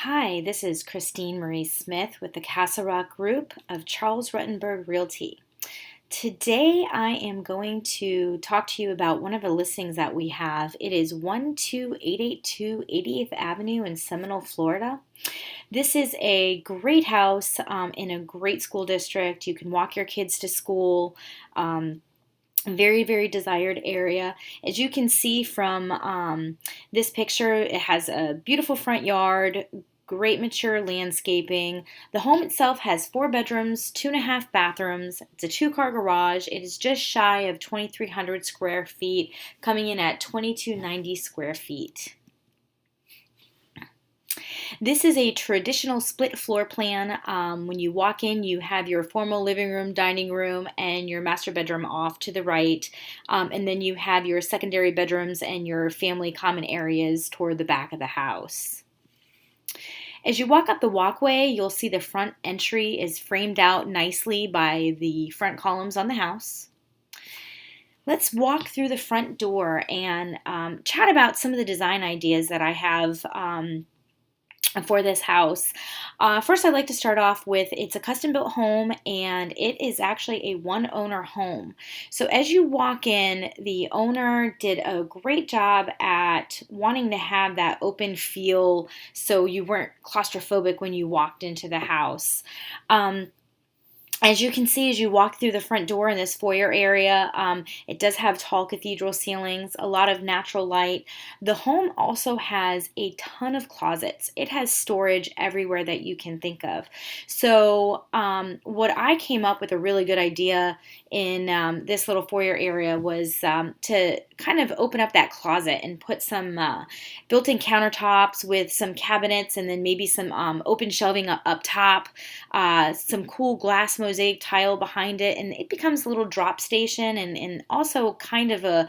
Hi, this is Christine Marie Smith with the Castle Rock Group of Charles Rutenberg Realty. Today I am going to talk to you about one of the listings that we have. It is 12882 88th Avenue in Seminole, Florida. This is a great house in a great school district. You can walk your kids to school. Very, very desired area. As you can see from this picture, it has a beautiful front yard, great mature landscaping. The home itself has 4 bedrooms, 2.5 bathrooms. It's a 2-car garage. It is just shy of 2,300 square feet, coming in at 2,290 square feet. This is a traditional split floor plan. When you walk in, you have your formal living room, dining room, and your master bedroom off to the right. And then you have your secondary bedrooms and your family common areas toward the back of the house. As you walk up the walkway, you'll see the front entry is framed out nicely by the front columns on the house. Let's walk through the front door and chat about some of the design ideas that I have for this house. First, I'd like to start off with it's a custom built home, and it is actually a one owner home. So as you walk in, the owner did a great job at wanting to have that open feel so you weren't claustrophobic when you walked into the house. As you can see, as you walk through the front door in this foyer area, it does have tall cathedral ceilings, a lot of natural light. The home also has a ton of closets. It has storage everywhere that you can think of. So what I came up with a really good idea in this little foyer area was to kind of open up that closet and put some built-in countertops with some cabinets and then maybe some open shelving up top, some cool glass mosaic tile behind it, and it becomes a little drop station and also kind of a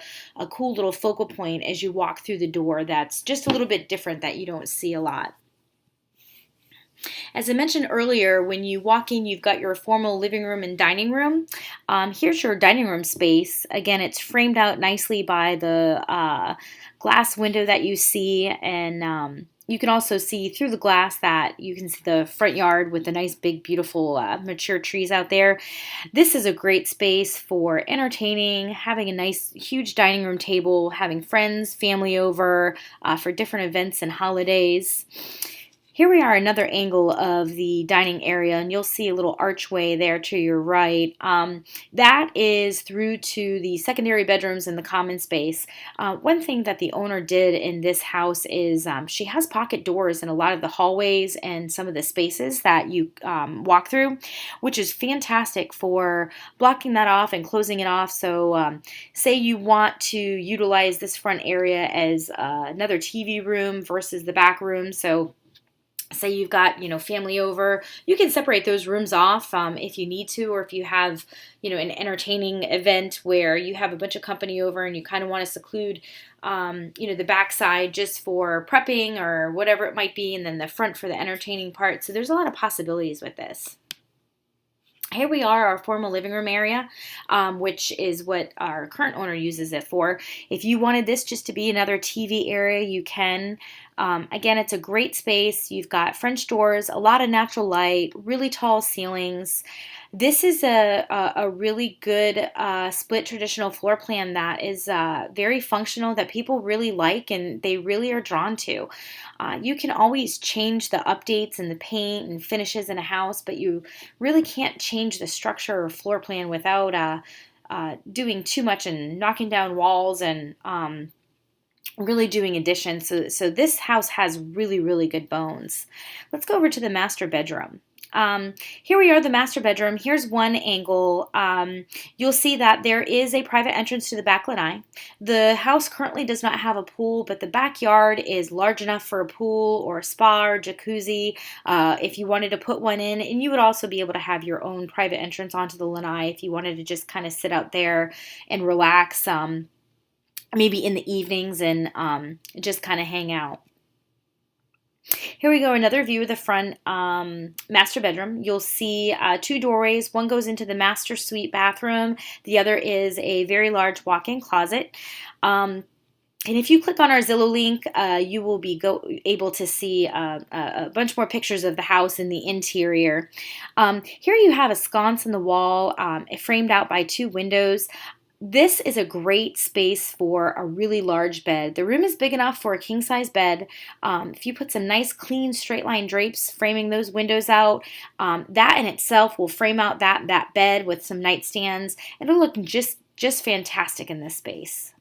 cool little focal point as you walk through the door that's just a little bit different that you don't see a lot. As I mentioned earlier, when you walk in, you've got your formal living room and dining room. Here's your dining room space. Again, it's framed out nicely by the glass window that you see, and you can also see through the glass that you can see the front yard with the nice, big, beautiful, mature trees out there. This is a great space for entertaining, having a nice, huge dining room table, having friends, family over for different events and holidays. Here we are, another angle of the dining area, and you'll see a little archway there to your right. That is through to the secondary bedrooms and the common space. One thing that the owner did in this house is she has pocket doors in a lot of the hallways and some of the spaces that you walk through, which is fantastic for blocking that off and closing it off. So say you want to utilize this front area as another TV room versus the back room. So say you've got, family over, you can separate those rooms off if you need to, or if you have, an entertaining event where you have a bunch of company over and you kind of want to seclude, the backside just for prepping or whatever it might be, and then the front for the entertaining part. So there's a lot of possibilities with this. Here we are, our formal living room area, which is what our current owner uses it for. If you wanted this just to be another TV area, you can. Again, it's a great space. You've got French doors, a lot of natural light, really tall ceilings. This is a really good split traditional floor plan that is very functional, that people really like and they really are drawn to. You can always change the updates and the paint and finishes in a house, but you really can't change the structure or floor plan without doing too much and knocking down walls and really doing additions. So this house has really, really good bones. Let's go over to the master bedroom. Here we are, the master bedroom. Here's one angle. You'll see that there is a private entrance to the back lanai. The house currently does not have a pool, but the backyard is large enough for a pool or a spa or jacuzzi if you wanted to put one in. And you would also be able to have your own private entrance onto the lanai if you wanted to just kind of sit out there and relax, maybe in the evenings and just kind of hang out. Here we go, another view of the front master bedroom. You'll see 2 doorways. One goes into the master suite bathroom. The other is a very large walk-in closet. And if you click on our Zillow link, you will be able to see a bunch more pictures of the house and the interior. Here you have a sconce in the wall, framed out by 2 windows. This is a great space for a really large bed. The room is big enough for a king-size bed. If you put some nice, clean, straight-line drapes framing those windows out, that in itself will frame out that bed with some nightstands. It'll look just fantastic in this space.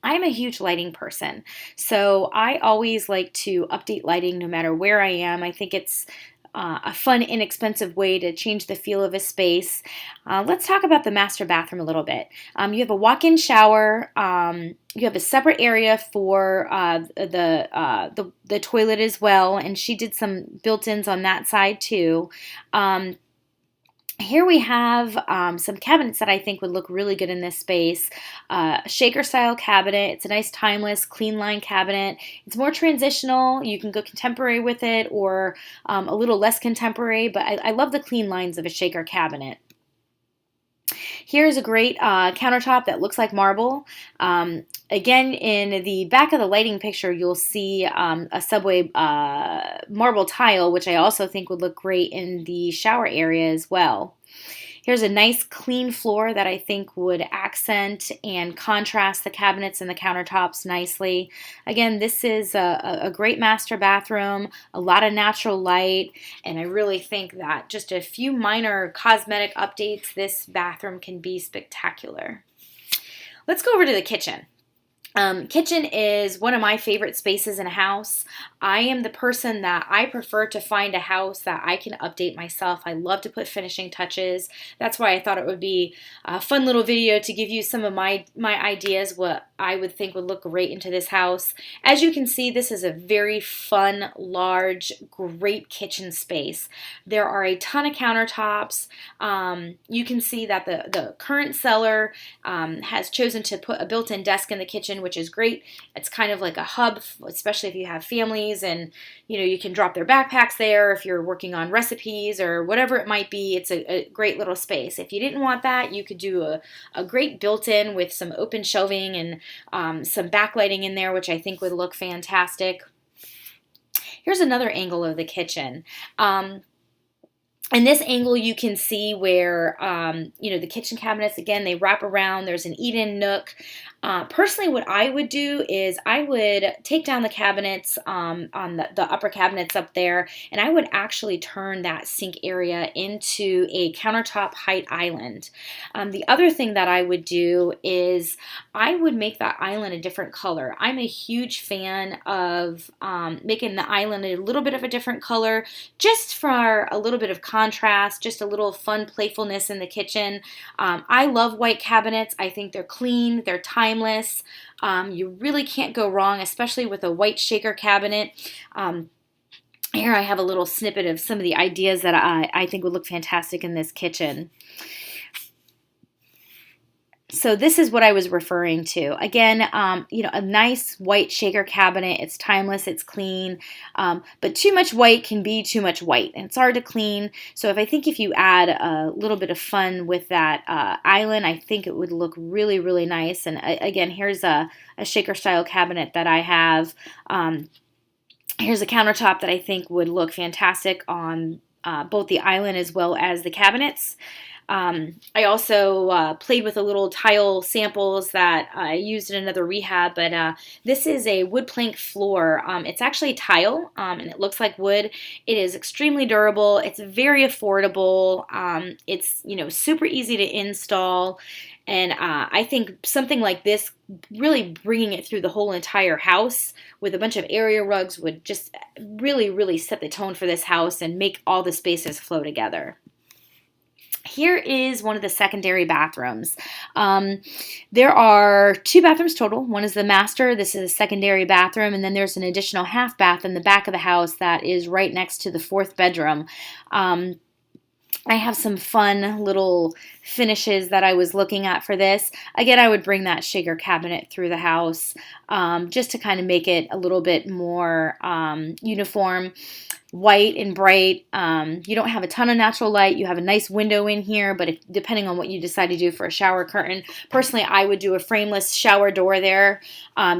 I'm a huge lighting person, so I always like to update lighting no matter where I am. I think it's a fun, inexpensive way to change the feel of a space. Let's talk about the master bathroom a little bit. You have a walk-in shower. You have a separate area for the toilet as well, and she did some built-ins on that side too. Here we have some cabinets that I think would look really good in this space. A shaker style cabinet. It's a nice timeless clean line cabinet. It's more transitional. You can go contemporary with it or a little less contemporary, but I love the clean lines of a shaker cabinet. Here's a great countertop that looks like marble. Again, in the back of the lighting picture, you'll see a subway marble tile, which I also think would look great in the shower area as well. Here's a nice clean floor that I think would accent and contrast the cabinets and the countertops nicely. Again, this is a great master bathroom, a lot of natural light, and I really think that just a few minor cosmetic updates, this bathroom can be spectacular. Let's go over to the kitchen. Kitchen is one of my favorite spaces in a house. I am the person that I prefer to find a house that I can update myself. I love to put finishing touches. That's why I thought it would be a fun little video to give you some of my ideas, what I would think would look great into this house. As you can see, this is a very fun, large, great kitchen space. There are a ton of countertops. You can see that the current seller has chosen to put a built-in desk in the kitchen, which is great. It's kind of like a hub, especially if you have families and you can drop their backpacks there if you're working on recipes or whatever it might be. It's a great little space. If you didn't want that, you could do a great built-in with some open shelving and some backlighting in there, which I think would look fantastic. Here's another angle of the kitchen. In this angle, you can see where, the kitchen cabinets, again, they wrap around. There's an eat-in nook. Personally, what I would do is I would take down the cabinets on the upper cabinets up there, and I would actually turn that sink area into a countertop height island. The other thing that I would do is I would make that island a different color. I'm a huge fan of making the island a little bit of a different color, just for a little bit of contrast, just a little fun playfulness in the kitchen. I love white cabinets. I think they're clean, they're timeless. You really can't go wrong, especially with a white shaker cabinet. Here I have a little snippet of some of the ideas that I think would look fantastic in this kitchen. So this is what I was referring to. Again, a nice white shaker cabinet. It's timeless, it's clean, but too much white can be too much white, and it's hard to clean. So if you add a little bit of fun with that island, I think it would look really, really nice. And again, here's a shaker style cabinet that I have. Here's a countertop that I think would look fantastic on both the island as well as the cabinets. I also played with a little tile samples that I used in another rehab, but this is a wood plank floor. It's actually tile, and it looks like wood. It is extremely durable. It's very affordable. It's super easy to install, and I think something like this, really bringing it through the whole entire house with a bunch of area rugs, would just really, really set the tone for this house and make all the spaces flow together. Here is one of the secondary bathrooms. There are 2 bathrooms total. One is the master. This is a secondary bathroom, and then there's an additional half bath in the back of the house that is right next to the 4th bedroom. I have some fun little finishes that I was looking at for this. Again, I would bring that shaker cabinet through the house just to kind of make it a little bit more uniform. White and bright. You don't have a ton of natural light. You have a nice window in here, but depending on what you decide to do for a shower curtain, personally, I would do a frameless shower door there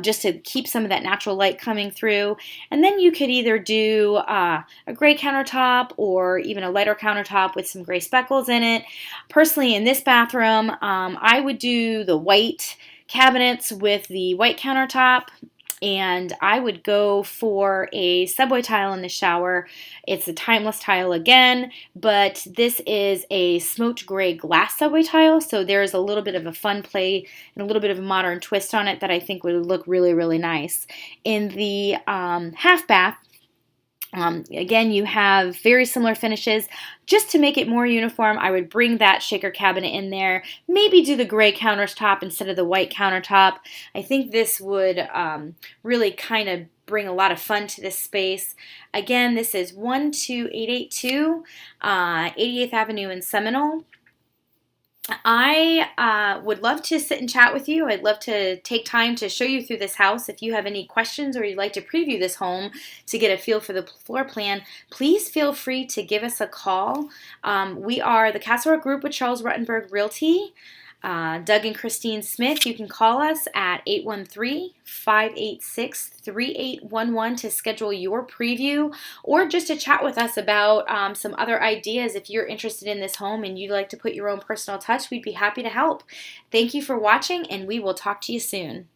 just to keep some of that natural light coming through. And then you could either do a gray countertop or even a lighter countertop with some gray speckles in it. Personally, in this bathroom, I would do the white cabinets with the white countertop. And I would go for a subway tile in the shower. It's a timeless tile again, but this is a smoked gray glass subway tile, so there's a little bit of a fun play and a little bit of a modern twist on it that I think would look really, really nice. In the half bath, again, you have very similar finishes. Just to make it more uniform, I would bring that shaker cabinet in there, maybe do the gray countertop instead of the white countertop. I think this would really kind of bring a lot of fun to this space. Again, this is 12882 88th Avenue in Seminole. I would love to sit and chat with you. I'd love to take time to show you through this house. If you have any questions or you'd like to preview this home to get a feel for the floor plan, please feel free to give us a call. We are the Castle Rock Group with Charles Rutenberg Realty. Doug and Christine Smith. You can call us at 813-586-3811 to schedule your preview or just to chat with us about some other ideas. If you're interested in this home and you'd like to put your own personal touch, we'd be happy to help. Thank you for watching, and we will talk to you soon.